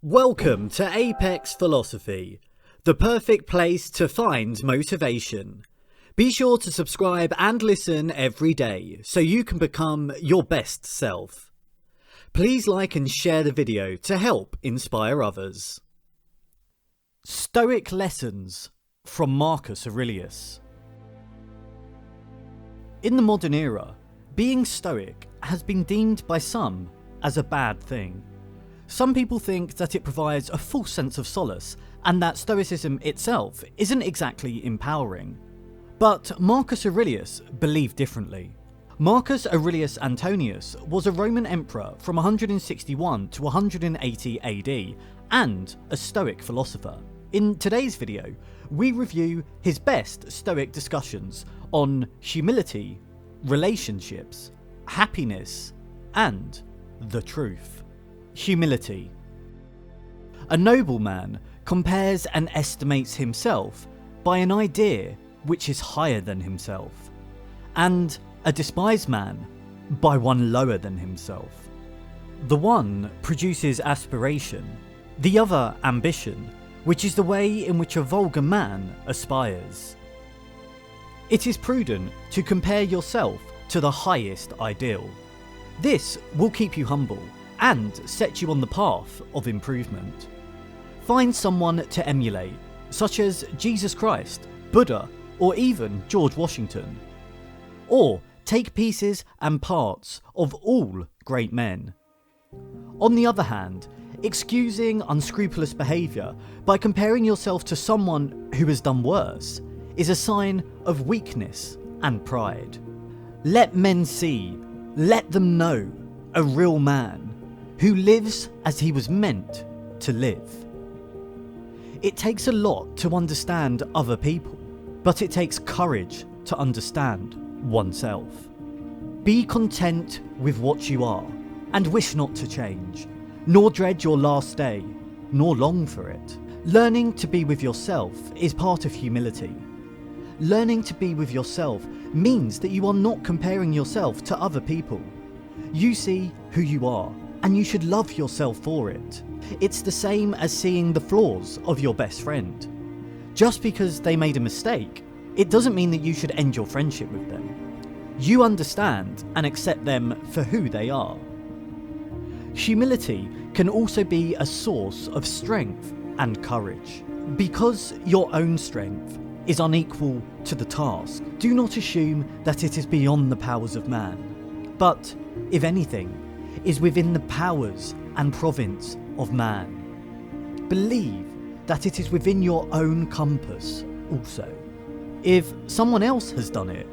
Welcome to Apex Philosophy, the perfect place to find motivation. Be sure to subscribe and listen every day so you can become your best self. Please like and share the video to help inspire others. Stoic Lessons from Marcus Aurelius. In the modern era, being Stoic has been deemed by some as a bad thing. Some people think that it provides a false sense of solace and that Stoicism itself isn't exactly empowering. But Marcus Aurelius believed differently. Marcus Aurelius Antoninus was a Roman emperor from 161 to 180 AD and a Stoic philosopher. In today's video, we review his best Stoic discussions on humility, relationships, happiness, and the truth. Humility. A nobleman compares and estimates himself by an idea which is higher than himself, and a despised man by one lower than himself. The one produces aspiration, the other ambition, which is the way in which a vulgar man aspires. It is prudent to compare yourself to the highest ideal. This will keep you humble and set you on the path of improvement. Find someone to emulate, such as Jesus Christ, Buddha, or even George Washington. Or take pieces and parts of all great men. On the other hand, excusing unscrupulous behaviour by comparing yourself to someone who has done worse is a sign of weakness and pride. Let men see, let them know, a real man who lives as he was meant to live. It takes a lot to understand other people, but it takes courage to understand oneself. Be content with what you are, and wish not to change, nor dread your last day, nor long for it. Learning to be with yourself is part of humility. Learning to be with yourself means that you are not comparing yourself to other people. You see who you are, and you should love yourself for it. It's the same as seeing the flaws of your best friend. Just because they made a mistake, it doesn't mean that you should end your friendship with them. You understand and accept them for who they are. Humility can also be a source of strength and courage. Because your own strength is unequal to the task, do not assume that it is beyond the powers of man, but, if anything, is within the powers and province of man. Believe that it is within your own compass also. If someone else has done it,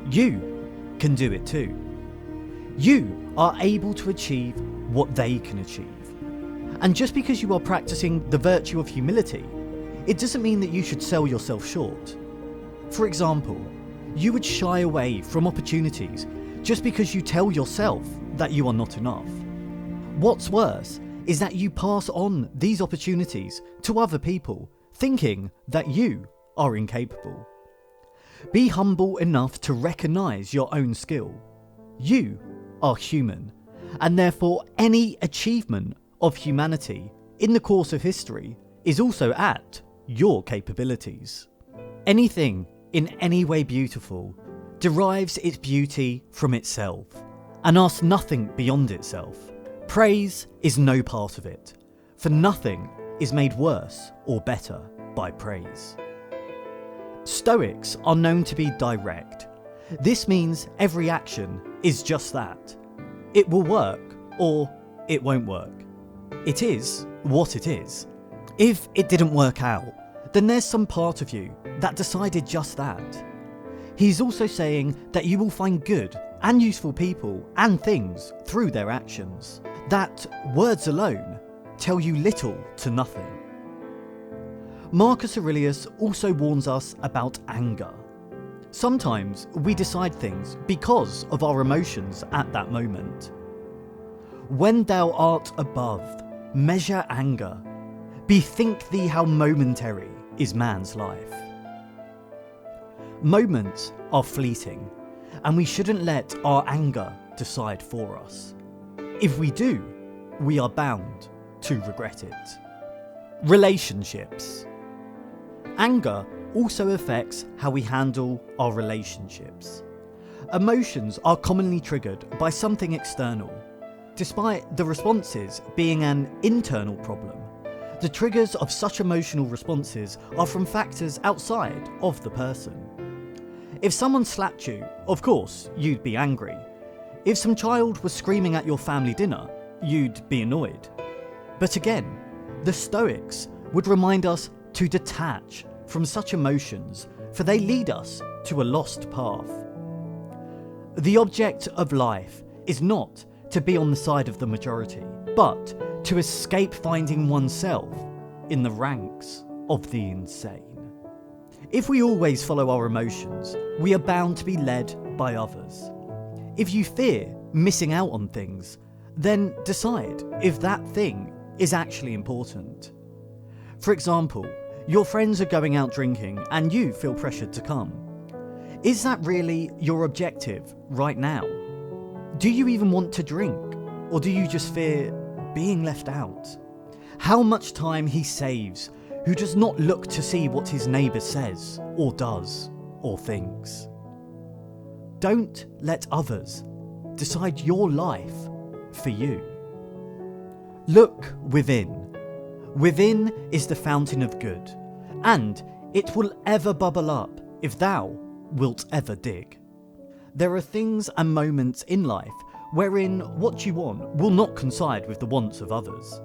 you can do it too. You are able to achieve what they can achieve. And just because you are practicing the virtue of humility, it doesn't mean that you should sell yourself short. For example, you would shy away from opportunities just because you tell yourself that you are not enough. What's worse is that you pass on these opportunities to other people, thinking that you are incapable. Be humble enough to recognise your own skill. You are human, and therefore any achievement of humanity in the course of history is also at your capabilities. Anything in any way beautiful derives its beauty from itself, and asks nothing beyond itself. Praise is no part of it, for nothing is made worse or better by praise. Stoics are known to be direct. This means every action is just that. It will work or it won't work. It is what it is. If it didn't work out, then there's some part of you that decided just that. He's also saying that you will find good and useful people and things through their actions. That words alone tell you little to nothing. Marcus Aurelius also warns us about anger. Sometimes we decide things because of our emotions at that moment. When thou art above, measure anger. Bethink thee how momentary is man's life. Moments are fleeting, and we shouldn't let our anger decide for us. If we do, we are bound to regret it. Relationships. Anger also affects how we handle our relationships. Emotions are commonly triggered by something external. Despite the responses being an internal problem, the triggers of such emotional responses are from factors outside of the person. If someone slapped you, of course, you'd be angry. If some child was screaming at your family dinner, you'd be annoyed. But again, the Stoics would remind us to detach from such emotions, for they lead us to a lost path. The object of life is not to be on the side of the majority, but to escape finding oneself in the ranks of the insane. If we always follow our emotions, we are bound to be led by others. If you fear missing out on things, then decide if that thing is actually important. For example, your friends are going out drinking and you feel pressured to come. Is that really your objective right now? Do you even want to drink? Or do you just fear being left out? How much time he saves who does not look to see what his neighbour says or does or thinks. Don't let others decide your life for you. Look within. Within is the fountain of good, and it will ever bubble up if thou wilt ever dig. There are things and moments in life wherein what you want will not coincide with the wants of others.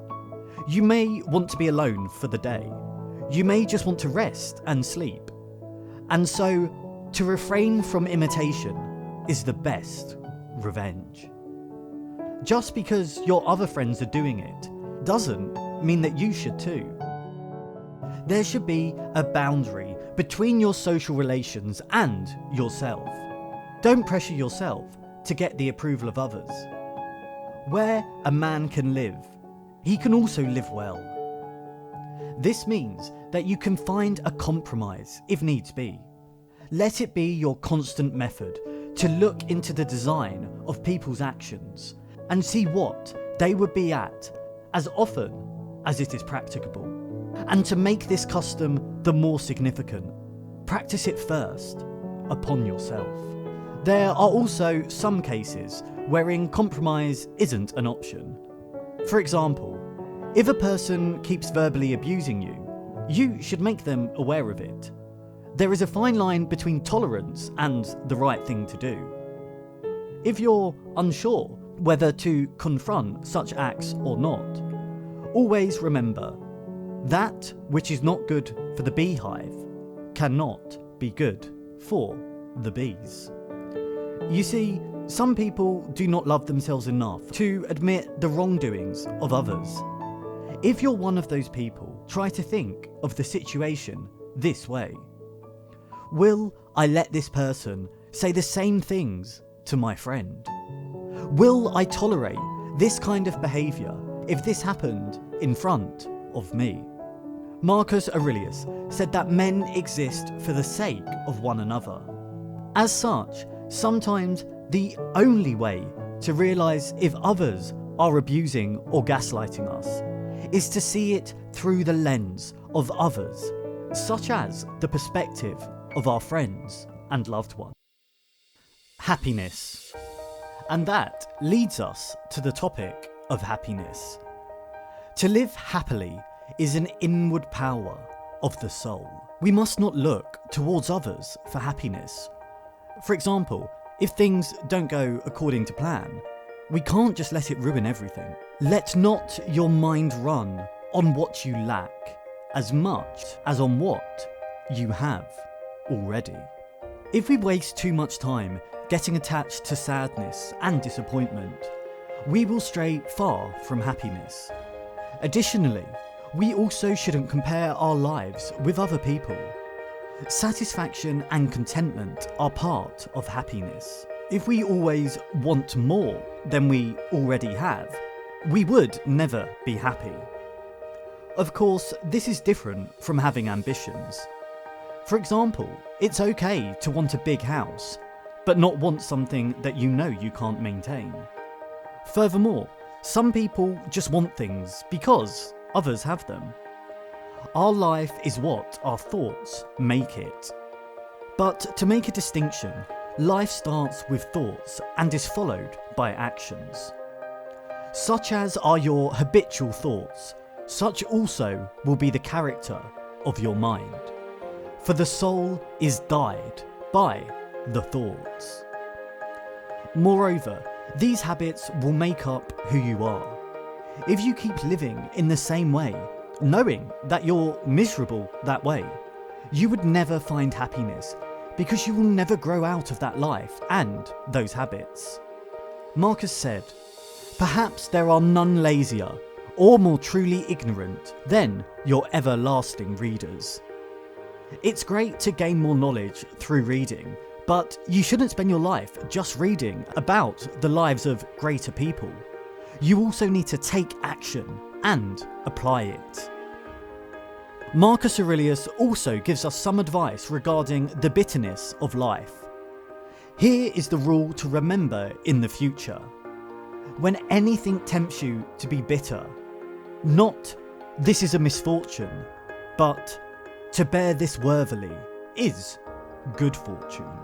You may want to be alone for the day. You may just want to rest and sleep. And so, to refrain from imitation is the best revenge. Just because your other friends are doing it doesn't mean that you should too. There should be a boundary between your social relations and yourself. Don't pressure yourself to get the approval of others. Where a man can live, he can also live well. This means that you can find a compromise if needs be. Let it be your constant method to look into the design of people's actions and see what they would be at as often as it is practicable. And to make this custom the more significant, practice it first upon yourself. There are also some cases wherein compromise isn't an option. For example, if a person keeps verbally abusing you, you should make them aware of it. There is a fine line between tolerance and the right thing to do. If you're unsure whether to confront such acts or not, always remember that which is not good for the beehive cannot be good for the bees. You see, some people do not love themselves enough to admit the wrongdoings of others. If you're one of those people, try to think of the situation this way. Will I let this person say the same things to my friend? Will I tolerate this kind of behaviour if this happened in front of me? Marcus Aurelius said that men exist for the sake of one another. As such, sometimes the only way to realise if others are abusing or gaslighting us is to see it through the lens of others, such as the perspective of our friends and loved ones. Happiness. And that leads us to the topic of happiness. To live happily is an inward power of the soul. We must not look towards others for happiness. For example, if things don't go according to plan, we can't just let it ruin everything. Let not your mind run on what you lack as much as on what you have already. If we waste too much time getting attached to sadness and disappointment, we will stray far from happiness. Additionally, we also shouldn't compare our lives with other people. Satisfaction and contentment are part of happiness. If we always want more than we already have, we would never be happy. Of course, this is different from having ambitions. For example, it's okay to want a big house, but not want something that you know you can't maintain. Furthermore, Some people just want things because others have them. Our life is what our thoughts make it. But to make a distinction, life starts with thoughts and is followed by actions. Such as are your habitual thoughts, such also will be the character of your mind. For the soul is dyed by the thoughts. Moreover, these habits will make up who you are. If you keep living in the same way, knowing that you're miserable that way, you would never find happiness because you will never grow out of that life and those habits. Marcus said, "Perhaps there are none lazier or more truly ignorant than your everlasting readers." It's great to gain more knowledge through reading, but you shouldn't spend your life just reading about the lives of greater people. You also need to take action and apply it. Marcus Aurelius also gives us some advice regarding the bitterness of life. Here is the rule to remember in the future. When anything tempts you to be bitter, not "this is a misfortune," but "to bear this worthily is good fortune."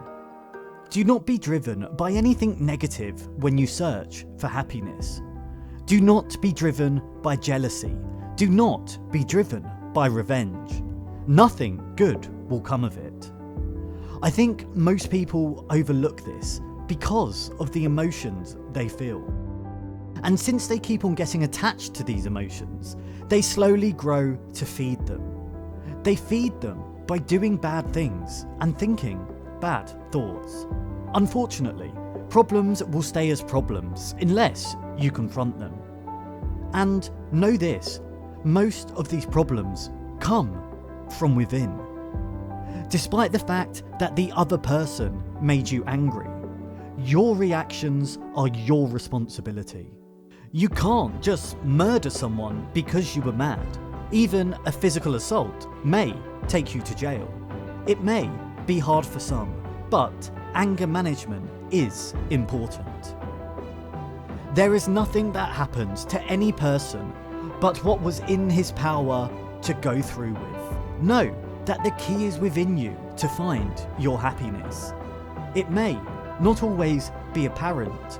Do not be driven by anything negative when you search for happiness. Do not be driven by jealousy. Do not be driven by revenge. Nothing good will come of it. I think most people overlook this because of the emotions they feel. And since they keep on getting attached to these emotions, they slowly grow to feed them. They feed them by doing bad things and thinking bad thoughts. Unfortunately, problems will stay as problems unless you confront them. And know this, most of these problems come from within. Despite the fact that the other person made you angry, your reactions are your responsibility. You can't just murder someone because you were mad. Even a physical assault may take you to jail. It may be hard for some, but anger management is important. There is nothing that happens to any person but what was in his power to go through with. Know that the key is within you to find your happiness. It may not always be apparent,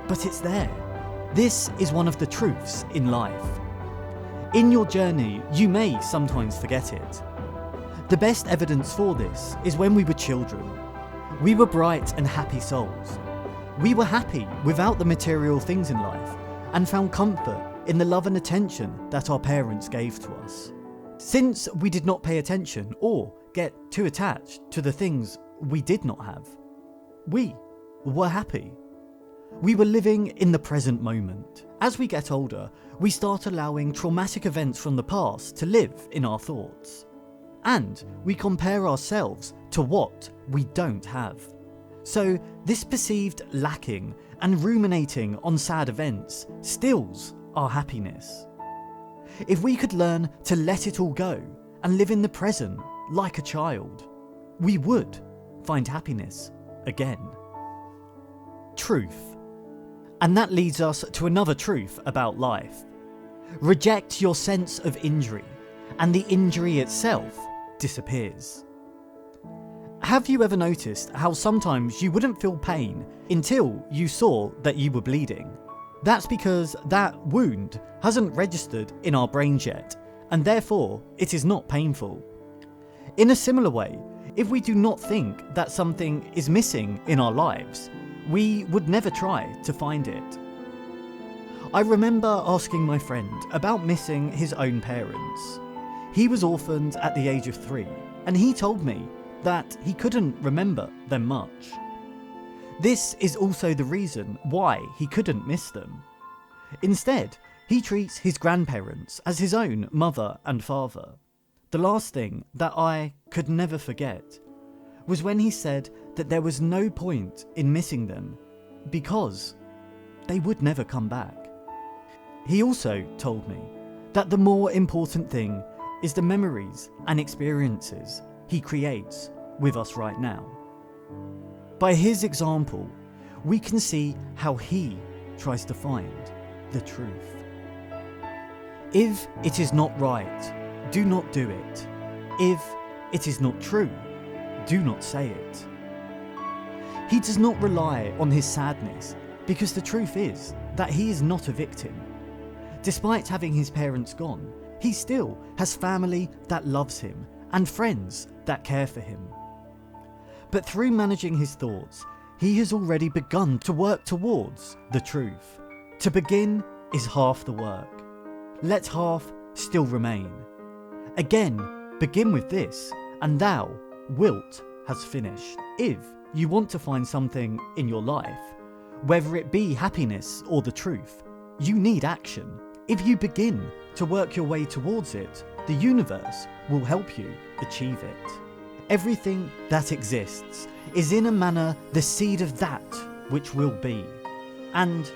but it's there. This is one of the truths in life. In your journey, you may sometimes forget it. The best evidence for this is when we were children. We were bright and happy souls. We were happy without the material things in life and found comfort in the love and attention that our parents gave to us. Since we did not pay attention or get too attached to the things we did not have, we were happy. We were living in the present moment. As we get older, we start allowing traumatic events from the past to live in our thoughts. And we compare ourselves to what we don't have. So this perceived lacking and ruminating on sad events stills our happiness. If we could learn to let it all go and live in the present like a child, we would find happiness again. Truth. And that leads us to another truth about life. Reject your sense of injury, and the injury itself disappears. Have you ever noticed how sometimes you wouldn't feel pain until you saw that you were bleeding? That's because that wound hasn't registered in our brains yet, and therefore it is not painful. In a similar way, if we do not think that something is missing in our lives, we would never try to find it. I remember asking my friend about missing his own parents. He was orphaned at the age of 3, and he told me that he couldn't remember them much. This is also the reason why he couldn't miss them. Instead, he treats his grandparents as his own mother and father. The last thing that I could never forget was when he said that there was no point in missing them because they would never come back. He also told me that the more important thing is the memories and experiences he creates with us right now. By his example, we can see how he tries to find the truth. If it is not right, do not do it. If it is not true, do not say it. He does not rely on his sadness, because the truth is that he is not a victim. Despite having his parents gone, he still has family that loves him and friends that care for him. But through managing his thoughts, he has already begun to work towards the truth. To begin is half the work. Let half still remain. Again, begin with this, and thou wilt has finished. If you want to find something in your life, whether it be happiness or the truth, you need action. If you begin to work your way towards it, the universe will help you achieve it. Everything that exists is in a manner the seed of that which will be. And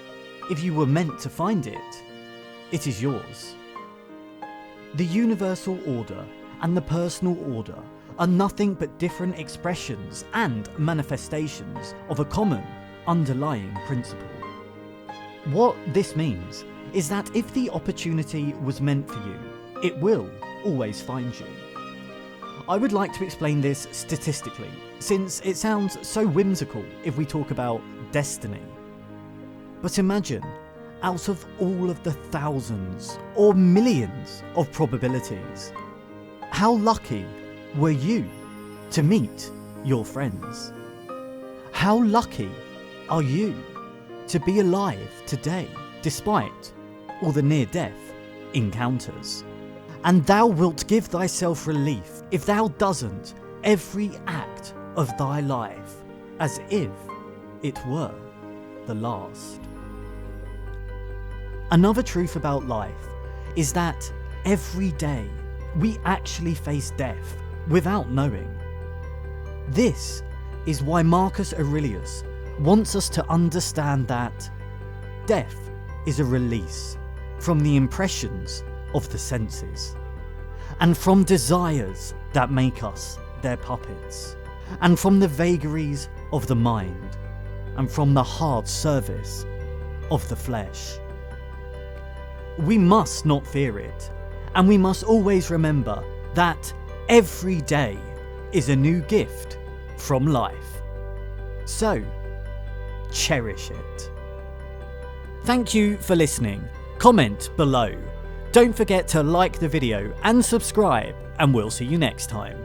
if you were meant to find it, it is yours. The universal order and the personal order are nothing but different expressions and manifestations of a common underlying principle. What this means is that if the opportunity was meant for you, it will always find you. I would like to explain this statistically, since it sounds so whimsical if we talk about destiny. But imagine, out of all of the thousands or millions of probabilities, how lucky were you to meet your friends? How lucky are you to be alive today, despite all the near-death encounters? And thou wilt give thyself relief if thou doesn't every act of thy life as if it were the last. Another truth about life is that every day we actually face death without knowing. This is why Marcus Aurelius wants us to understand that death is a release from the impressions of the senses, and from desires that make us their puppets, and from the vagaries of the mind, and from the hard service of the flesh. We must not fear it, and we must always remember that every day is a new gift from life. So, cherish it. Thank you for listening. Comment below. Don't forget to like the video and subscribe, and we'll see you next time.